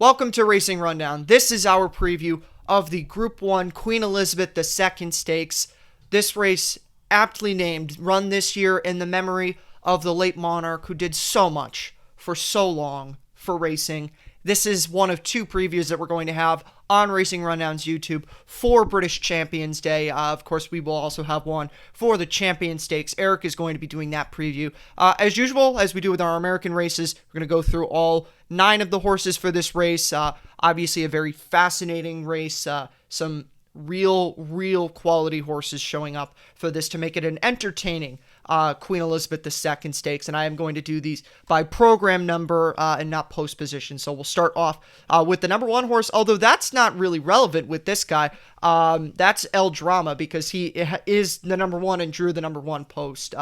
Welcome to Racing Rundown. This is our preview of the Group 1 Queen Elizabeth II Stakes. This race, aptly named, run this year in the memory of the late monarch who did so much for so long for racing. This is one of two previews that we're going to have on Racing Rundown's YouTube for British Champions Day. Of course, we will also have one for the Champion Stakes. Eric is going to be doing that preview. As usual, as we do with our American races, we're going to go through all 9 of the horses for this race. Obviously, a very fascinating race. Some real quality horses showing up for this to make it an entertaining Queen Elizabeth II Stakes, and I am going to do these by program number and not post position. So we'll start off with the number 1 horse, although that's not really relevant with this guy. That's Darma, because he is the number 1 and drew the number 1 post.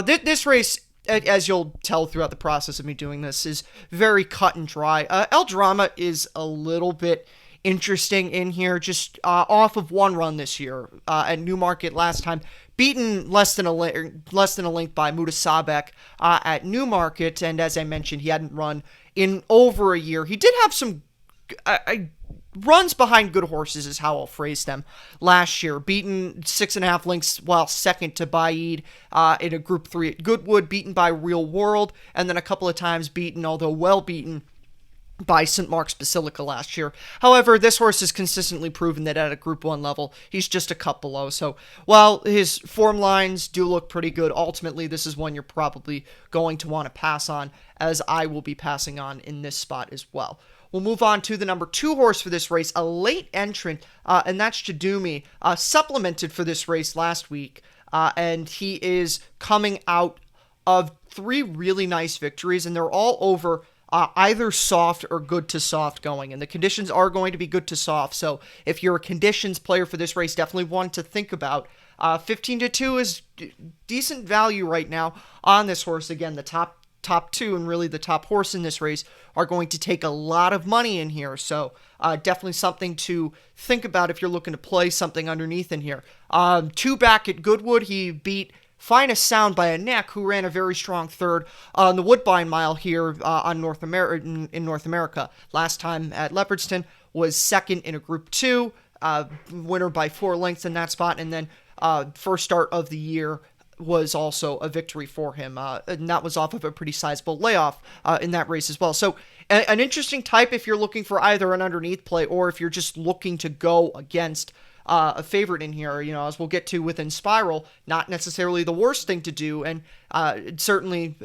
This race, as you'll tell throughout the process of me doing this, is very cut and dry. Darma is a little bit interesting in here, just off of one run this year at Newmarket last time, beaten less than a length by Mutasabek at Newmarket, and as I mentioned, he hadn't run in over a year. He did have some runs behind good horses, is how I'll phrase them, last year. Beaten 6.5 lengths while second to Baid in a Group 3 at Goodwood, beaten by Real World, and then a couple of times beaten, although well beaten, by St. Mark's Basilica last year. However, this horse has consistently proven that at a Group 1 level, he's just a cut below. So while his form lines do look pretty good, ultimately this is one you're probably going to want to pass on, as I will be passing on in this spot as well. We'll move on to the number 2 horse for this race, a late entrant, and that's Jadoomi, supplemented for this race last week, and he is coming out of 3 really nice victories, and they're all over either soft or good to soft going, and the conditions are going to be good to soft. So if you're a conditions player for this race, definitely one to think about. 15-2 is decent value right now on this horse. Again, the top 2 and really the top horse in this race are going to take a lot of money in here. So definitely something to think about if you're looking to play something underneath in here. 2 back at Goodwood, he beat Finest Sound by a neck, who ran a very strong third on the Woodbine Mile here in North America. Last time at Leopardstown was second in a Group 2, winner by 4 lengths in that spot, and then first start of the year was also a victory for him, and that was off of a pretty sizable layoff in that race as well. So an interesting type if you're looking for either an underneath play or if you're just looking to go against a favorite in here, as we'll get to with Inspiral, not necessarily the worst thing to do, and certainly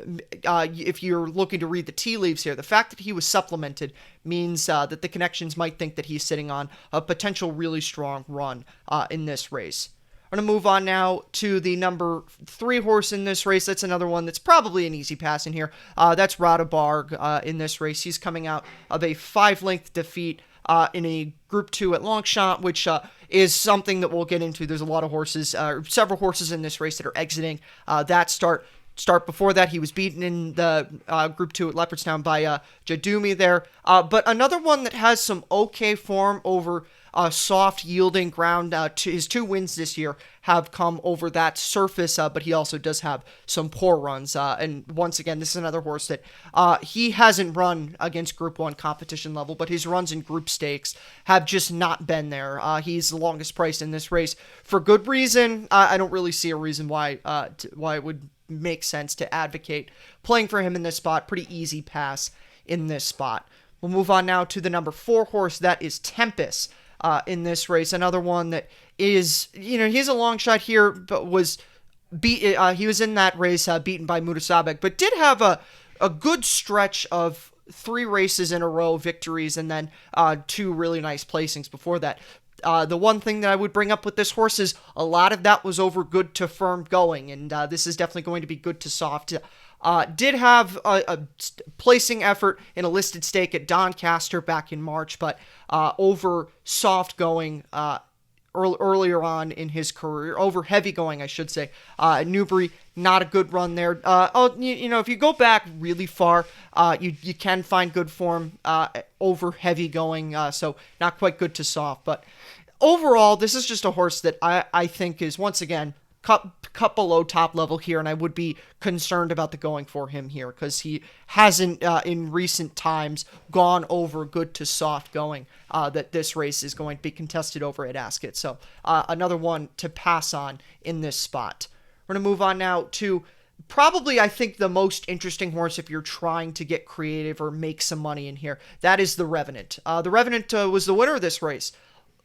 if you're looking to read the tea leaves here, the fact that he was supplemented means that the connections might think that he's sitting on a potential really strong run in this race. I'm going to move on now to the number 3 horse in this race. That's another one that's probably an easy pass in here. That's Raadobarg in this race. He's coming out of a 5-length defeat in a Group 2 at Longchamp, which is something that we'll get into. There's a lot of horses, several horses in this race that are exiting that start. Before that, he was beaten in the Group 2 at Leopardstown by Jadoomi there. But another one that has some okay form over soft yielding ground. His 2 wins this year have come over that surface, but he also does have some poor runs. And once again, this is another horse that he hasn't run against Group 1 competition level, but his runs in Group Stakes have just not been there. He's the longest priced in this race for good reason. I don't really see a reason why it would make sense to advocate playing for him in this spot. Pretty easy pass in this spot. We'll move on now to the number 4 horse. That is Tempus. In this race, another one that is, he's a long shot here, but was he was in that race beaten by Mutasabek, but did have a good stretch of 3 races in a row victories, and then 2 really nice placings before that. The one thing that I would bring up with this horse is a lot of that was over good to firm going, and this is definitely going to be good to soft. Did have a placing effort in a listed stake at Doncaster back in March, but over soft going earlier on in his career, over heavy going, I should say. Newbury, not a good run there. If you go back really far, you can find good form over heavy going, so not quite good to soft. But overall, this is just a horse that I think is, once again, cut below top level here, and I would be concerned about the going for him here because he hasn't in recent times gone over good to soft going that this race is going to be contested over at Ascot. So another one to pass on in this spot. We're going to move on now to probably, I think, the most interesting horse if you're trying to get creative or make some money in here. That is the Revenant. The Revenant was the winner of this race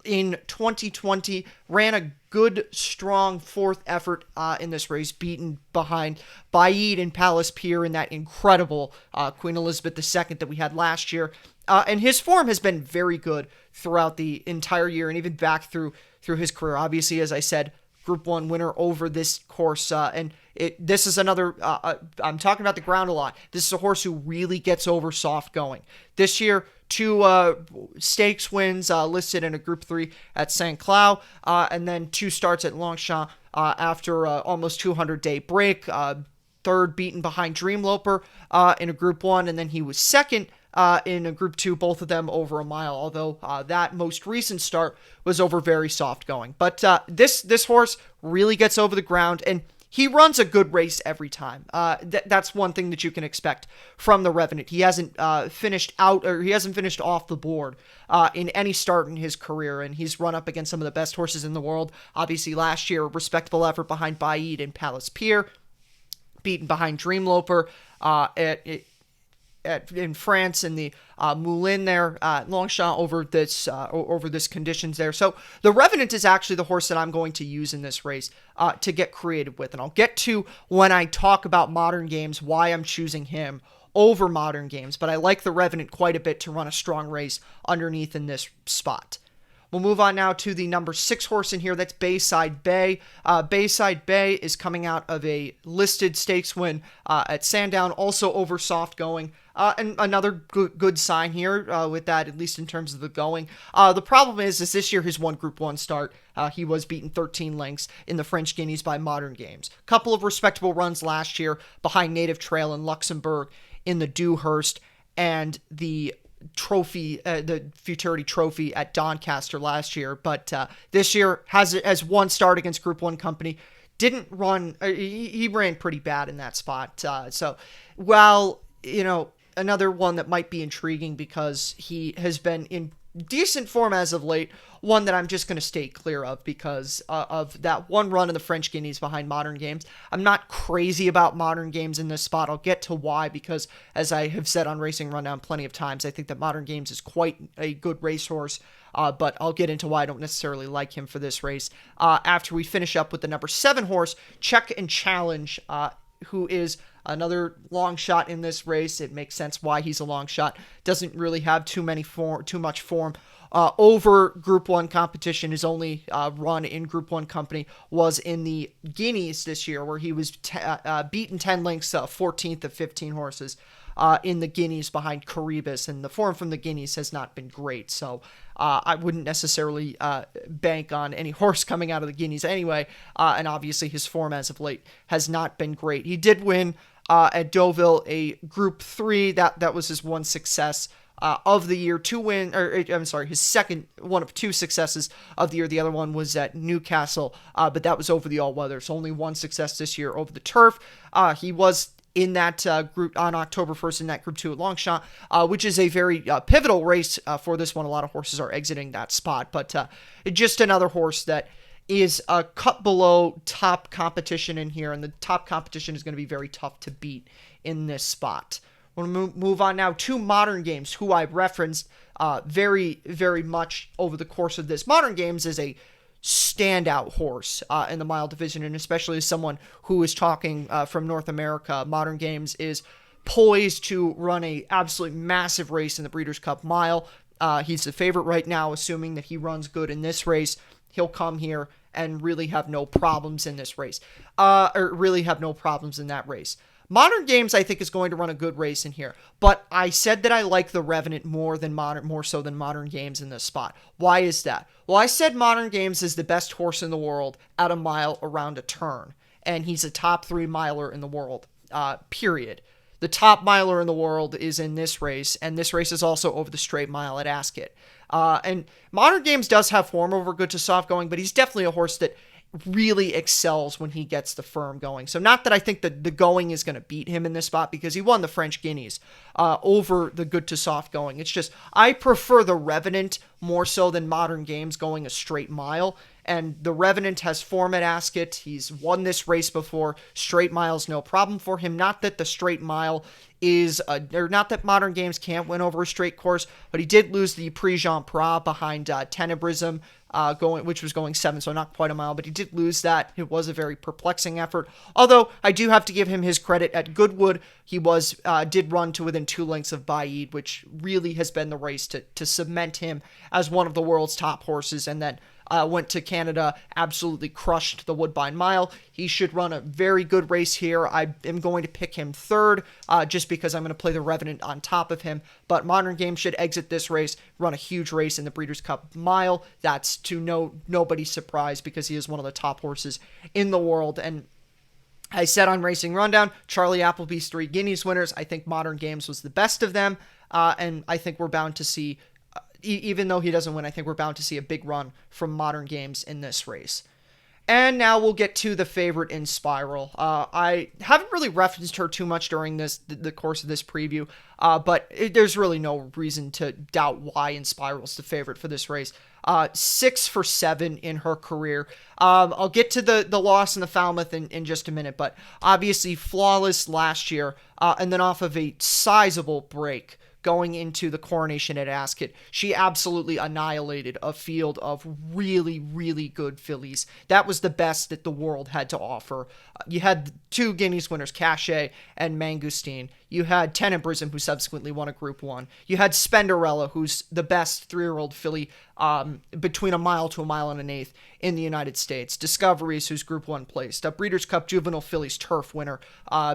in 2020, ran a good, strong fourth effort in this race, beaten behind Baid and Palace Pier in that incredible Queen Elizabeth II that we had last year. And his form has been very good throughout the entire year and even back through his career. Obviously, as I said, Group 1 winner over this course, and this is another, I'm talking about the ground a lot. This is a horse who really gets over soft going. This year, 2 stakes wins listed in a Group 3 at St. Cloud, and then 2 starts at Longchamp after almost 200-day break. Third beaten behind Dreamloper in a Group 1, and then he was second in a Group 2, both of them over a mile, although that most recent start was over very soft going. But this horse really gets over the ground, and he runs a good race every time. That's one thing that you can expect from the Revenant. He hasn't finished off the board in any start in his career, and he's run up against some of the best horses in the world. Obviously, last year, a respectable effort behind Baid and Palace Pier, beaten behind Dreamloper in France in the Moulin there, Longchamp over this conditions there. So the Revenant is actually the horse that I'm going to use in this race to get creative with, and I'll get to when I talk about modern games why I'm choosing him over modern games. But I like the Revenant quite a bit to run a strong race underneath in this spot. We'll move on now to the number 6 horse in here. That's Bayside Bay. Bayside Bay is coming out of a listed stakes win at Sandown, also over soft going. And another good sign here with that, at least in terms of the going. The problem is this year his one Group 1 start, he was beaten 13 lengths in the French Guineas by Modern Games. Couple of respectable runs last year behind Native Trail in Luxembourg in the Dewhurst and the trophy, the Futurity Trophy at Doncaster last year, but this year has one start against Group 1 company. Didn't run, he ran pretty bad in that spot. So, well, another one that might be intriguing because he has been in decent form as of late, one that I'm just going to stay clear of because of that one run in the French Guineas behind Modern Games. I'm not crazy about Modern Games in this spot. I'll get to why, because as I have said on Racing Rundown plenty of times, I think that Modern Games is quite a good racehorse, but I'll get into why I don't necessarily like him for this race after we finish up with the number 7 horse, Check and Challenge, who is another long shot in this race. It makes sense why he's a long shot. Doesn't really have too much form. Over Group 1 competition. His only run in Group 1 company was in the Guineas this year, where he was beaten 10 lengths, 14th of 15 horses in the Guineas behind Caribus, and the form from the Guineas has not been great, so I wouldn't necessarily bank on any horse coming out of the Guineas anyway, and obviously his form as of late has not been great. He did win at Deauville a Group 3, that was his one success of the year, his second one of 2 successes of the year. The other one was at Newcastle, but that was over the all-weather, so only one success this year over the turf. He was in that group on October 1st in that Group 2 at Longchamp, which is a very pivotal race for this one. A lot of horses are exiting that spot, but just another horse that is a cut below top competition in here, and the top competition is going to be very tough to beat in this spot. We'll move on now to Modern Games, who I referenced very, very much over the course of this. Modern Games is a standout horse in the mile division, and especially as someone who is talking from North America, Modern Games is poised to run a absolutely massive race in the Breeders' Cup Mile. He's the favorite right now, assuming that he runs good in this race. He'll come here and really have no problems in this race, or really have no problems in that race. Modern Games, I think, is going to run a good race in here, but I said that I like the Revenant more so than Modern Games in this spot. Why is that? Well, I said Modern Games is the best horse in the world at a mile around a turn, and he's a top 3 miler in the world, period. The top miler in the world is in this race, and this race is also over the straight mile at Ascot. And Modern Games does have form over good to soft going, but he's definitely a horse that really excels when he gets the firm going. So not that I think that the going is going to beat him in this spot, because he won the French Guineas over the good to soft going. It's just I prefer the Revenant more so than Modern Games going a straight mile. And the Revenant has form at Ascot. He's won this race before. Straight mile's no problem for him. Not that the straight mile is, or not that Modern Games can't win over a straight course, but he did lose the Prix Jean Prat behind Tenebrism, which was going 7, so not quite a mile, but he did lose that. It was a very perplexing effort. Although I do have to give him his credit at Goodwood. He did run to within 2 lengths of Bayside, which really has been the race to cement him as one of the world's top horses, and then went to Canada, absolutely crushed the Woodbine Mile. He should run a very good race here. I am going to pick him third, just because I'm going to play the Revenant on top of him. But Modern Games should exit this race, run a huge race in the Breeders' Cup Mile. That's to nobody's surprise, because he is one of the top horses in the world. And I said on Racing Rundown, Charlie Appleby's 3 Guineas winners. I think Modern Games was the best of them, and I think we're bound to see, even though he doesn't win, I think we're bound to see a big run from Modern Games in this race. And now we'll get to the favorite, Inspiral. I haven't really referenced her too much during the course of this preview, but there's really no reason to doubt why Inspiral's the favorite for this race. 6 for 7 in her career. I'll get to the loss in the Falmouth in just a minute, but obviously flawless last year, and then off of a sizable break going into the Coronation at Ascot, she absolutely annihilated a field of really, really good fillies. That was the best that the world had to offer. You had 2 Guineas winners, Cachet and Mangustine. You had Tenebrism, who subsequently won a Group 1. You had Spenderella, who's the best 3-year-old filly between a mile to a mile and an eighth in the United States. Discoveries, who's Group 1 placed. A Breeders' Cup Juvenile Fillies Turf winner,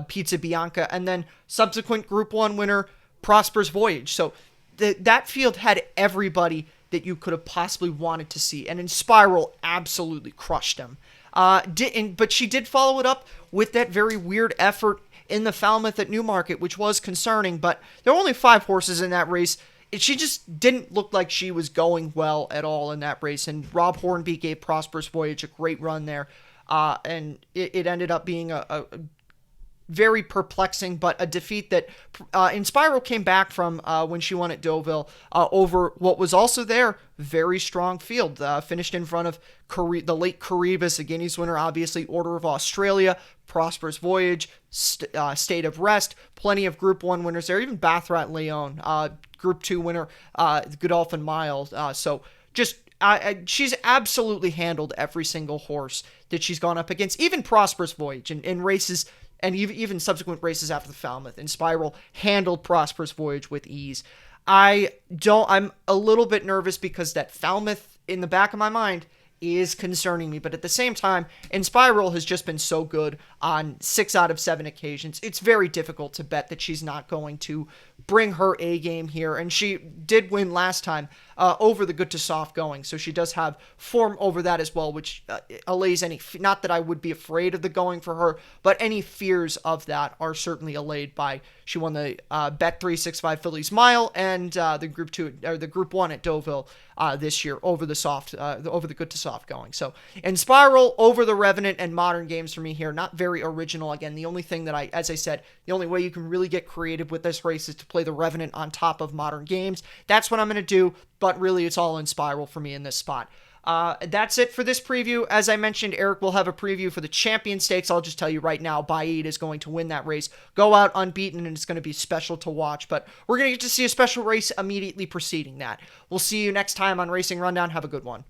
Pizza Bianca, and then subsequent Group 1 winner, Prosper's Voyage. So that field had everybody that you could have possibly wanted to see, and Inspiral absolutely crushed them. But she did follow it up with that very weird effort in the Falmouth at Newmarket, which was concerning, but there were only 5 horses in that race. She just didn't look like she was going well at all in that race, and Rob Hornby gave Prosper's Voyage a great run there, and it ended up being a very perplexing, but a defeat that Inspiral came back from when she won at Deauville over what was also their very strong field. Finished in front of the late Caribas, a Guineas winner, obviously, Order of Australia, Prosper's Voyage, State of Rest, plenty of Group 1 winners there, even Bathrat Leon, Group 2 winner, Godolphin Miles. So just she's absolutely handled every single horse that she's gone up against, even Prosper's Voyage in races, and even subsequent races after the Falmouth. Inspiral handled Prosper's Voyage with ease. I'm a little bit nervous because that Falmouth in the back of my mind is concerning me, but at the same time, Inspiral has just been so good on 6 out of 7 occasions. It's very difficult to bet that she's not going to bring her A game here, and she did win last time over the good to soft going, so she does have form over that as well, which allays not that I would be afraid of the going for her, but any fears of that are certainly allayed by she won the Bet 365 Fillies Mile and the Group 2 or the Group 1 at Deauville this year over the good to soft going. So Inspiral over the Revenant and Modern Games for me here. Not very original. Again, the only thing that as I said, the only way you can really get creative with this race is to play the Revenant on top of Modern Games. That's what I'm going to do, but really it's all Inspiral for me in this spot. That's it for this preview. As I mentioned, Eric will have a preview for the Champion Stakes. I'll just tell you right now, Bayside is going to win that race, go out unbeaten, and it's going to be special to watch. But we're going to get to see a special race immediately preceding that. We'll see you next time on Racing Rundown. Have a good one.